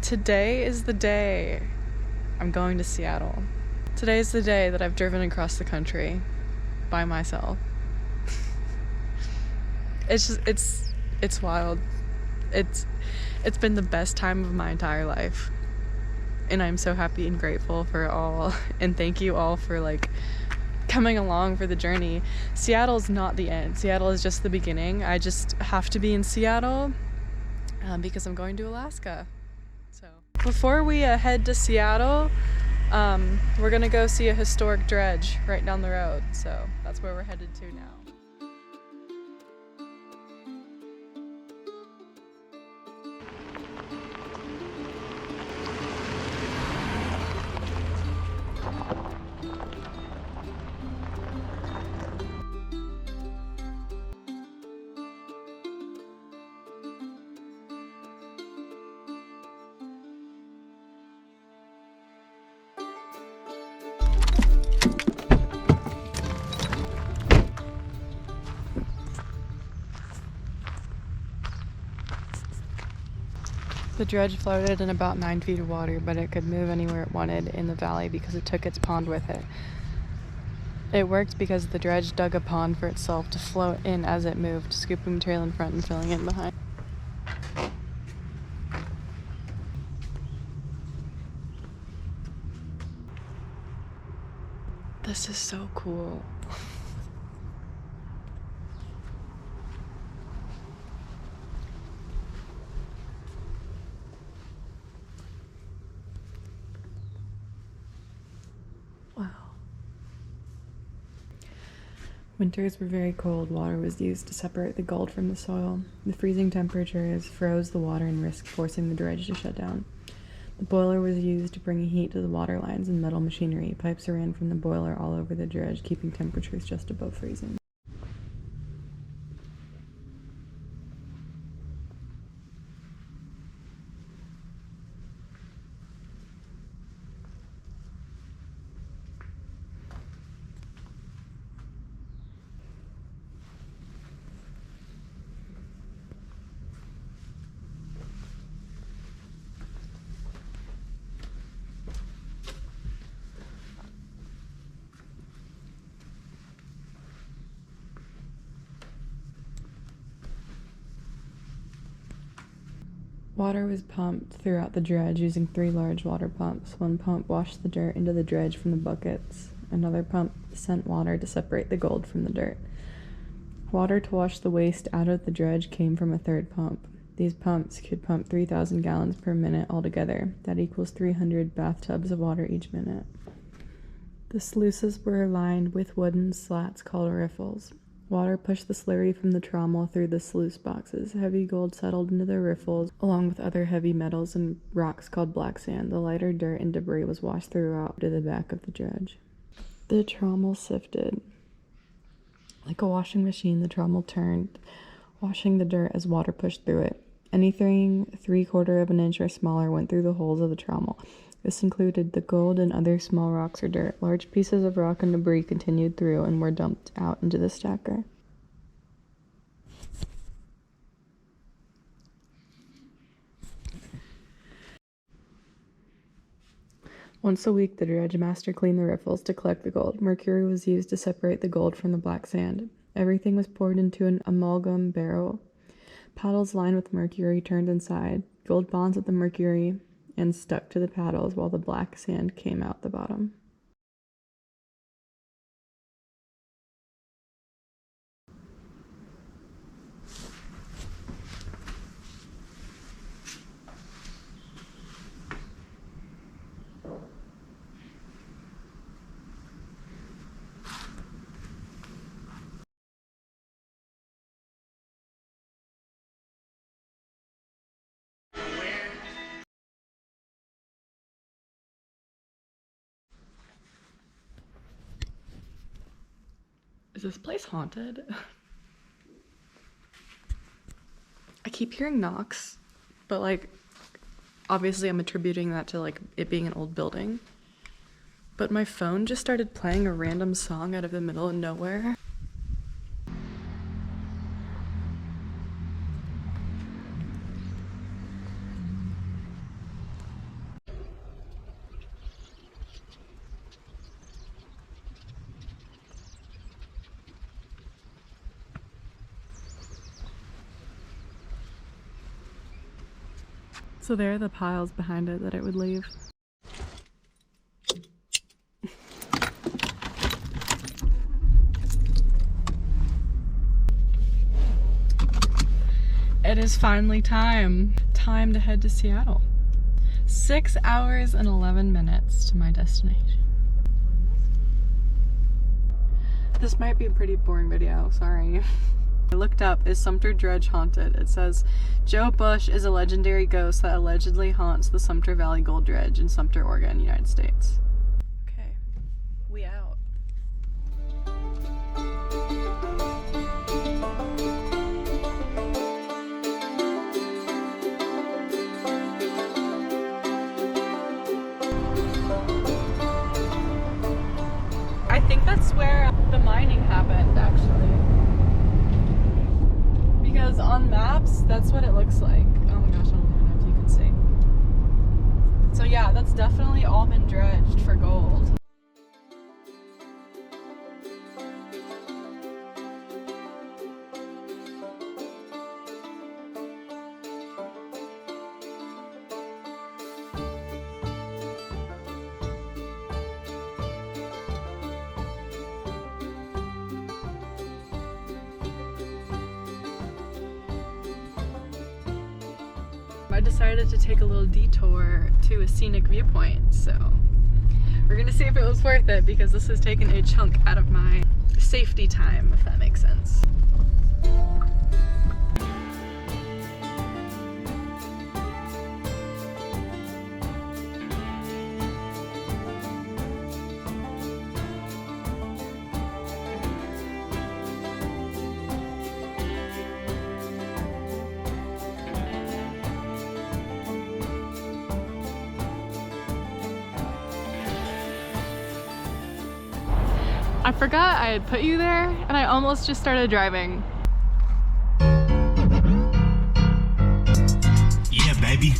Today is the day I'm going to Seattle. Today is the day that I've driven across the country by myself. It's wild. It's been the best time of my entire life. And I'm so happy and grateful for all, and thank you all for like coming along for the journey. Seattle's not the end. Seattle is just the beginning. I just have to be in Seattle because I'm going to Alaska. So before we head to Seattle, we're gonna go see a historic dredge right down the road. So that's where we're headed to now. The dredge floated in about 9 feet of water, but it could move anywhere it wanted in the valley because it took its pond with it. It worked because the dredge dug a pond for itself to float in as it moved, scooping material in front and filling it behind. This is so cool. Wow. Winters were very cold. Water was used to separate the gold from the soil. The freezing temperatures froze the water and risked forcing the dredge to shut down. The boiler was used to bring heat to the water lines and metal machinery. Pipes ran from the boiler all over the dredge, keeping temperatures just above freezing. Water was pumped throughout the dredge using 3 large water pumps. One pump washed the dirt into the dredge from the buckets. Another pump sent water to separate the gold from the dirt. Water to wash the waste out of the dredge came from a third pump. These pumps could pump 3,000 gallons per minute altogether. That equals 300 bathtubs of water each minute. The sluices were lined with wooden slats called riffles. Water pushed the slurry from the trommel through the sluice boxes. Heavy gold settled into the riffles, along with other heavy metals and rocks called black sand. The lighter dirt and debris was washed throughout to the back of the dredge. The trommel sifted. Like a washing machine, the trommel turned, washing the dirt as water pushed through it. Anything 3/4 of an inch or smaller went through the holes of the trommel. This included the gold and other small rocks or dirt. Large pieces of rock and debris continued through and were dumped out into the stacker. Once a week, the dredge master cleaned the riffles to collect the gold. Mercury was used to separate the gold from the black sand. Everything was poured into an amalgam barrel. Paddles lined with mercury turned inside. Gold bonds with the mercury and stuck to the paddles while the black sand came out the bottom. Is this place haunted? I keep hearing knocks, but like, obviously I'm attributing that to like it being an old building. But my phone just started playing a random song out of the middle of nowhere. So there are the piles behind it that it would leave. It is finally time to head to Seattle. 6 hours and 11 minutes to my destination. This might be a pretty boring video, sorry. I looked up, is Sumpter Dredge haunted? It says, Joe Bush is a legendary ghost that allegedly haunts the Sumpter Valley Gold Dredge in Sumpter, Oregon, United States. Okay, we out. I think that's where the mining happened, actually. Because on maps, that's what it looks like. Oh my gosh, I don't even know if you can see. So yeah, that's definitely all been dredged for gold. I decided to take a little detour to a scenic viewpoint, so we're gonna see if it was worth it, because this has taken a chunk out of my safety time, if that makes sense. I forgot I had put you there, and I almost just started driving. Yeah, baby.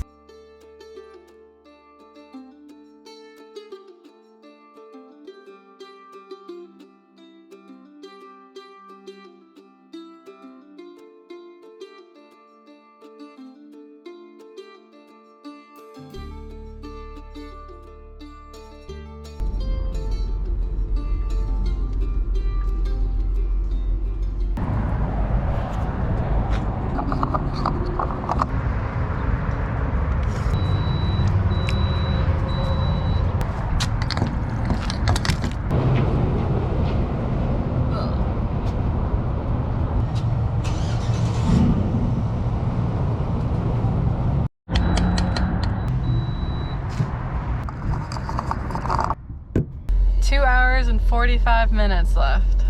Hours and 45 minutes left.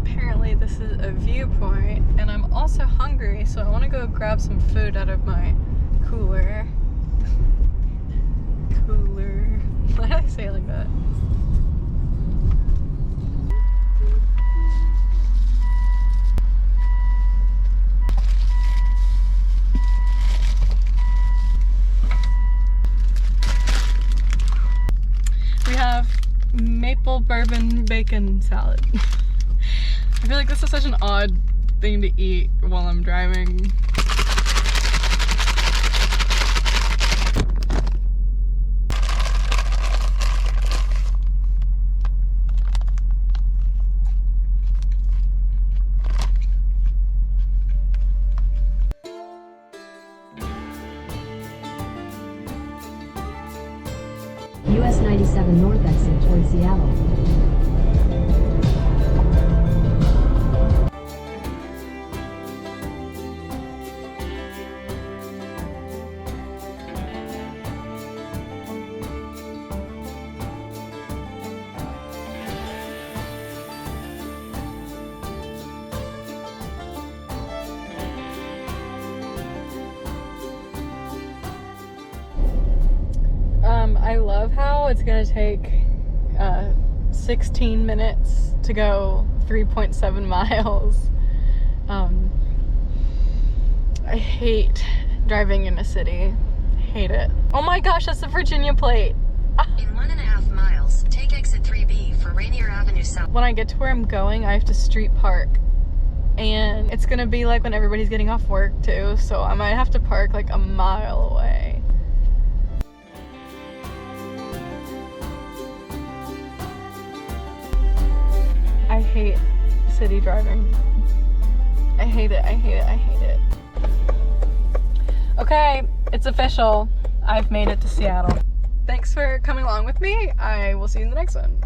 Apparently this is a viewpoint, and I'm also hungry, so I want to go grab some food out of my cooler. Why did I say it like that? Maple bourbon bacon salad. I feel like this is such an odd thing to eat while I'm driving. US 97 north exit toward Seattle. I love how it's gonna take 16 minutes to go 3.7 miles. I hate driving in a city. hate it. Oh my gosh, that's the Virginia plate. In 1.5 miles, take exit 3B for Rainier Avenue South. When I get to where I'm going, I have to street park. And it's gonna be like when everybody's getting off work too, so I might have to park like a mile away. I hate city driving. I hate it, I hate it, I hate it. Okay, it's official. I've made it to Seattle. Thanks for coming along with me. I will see you in the next one.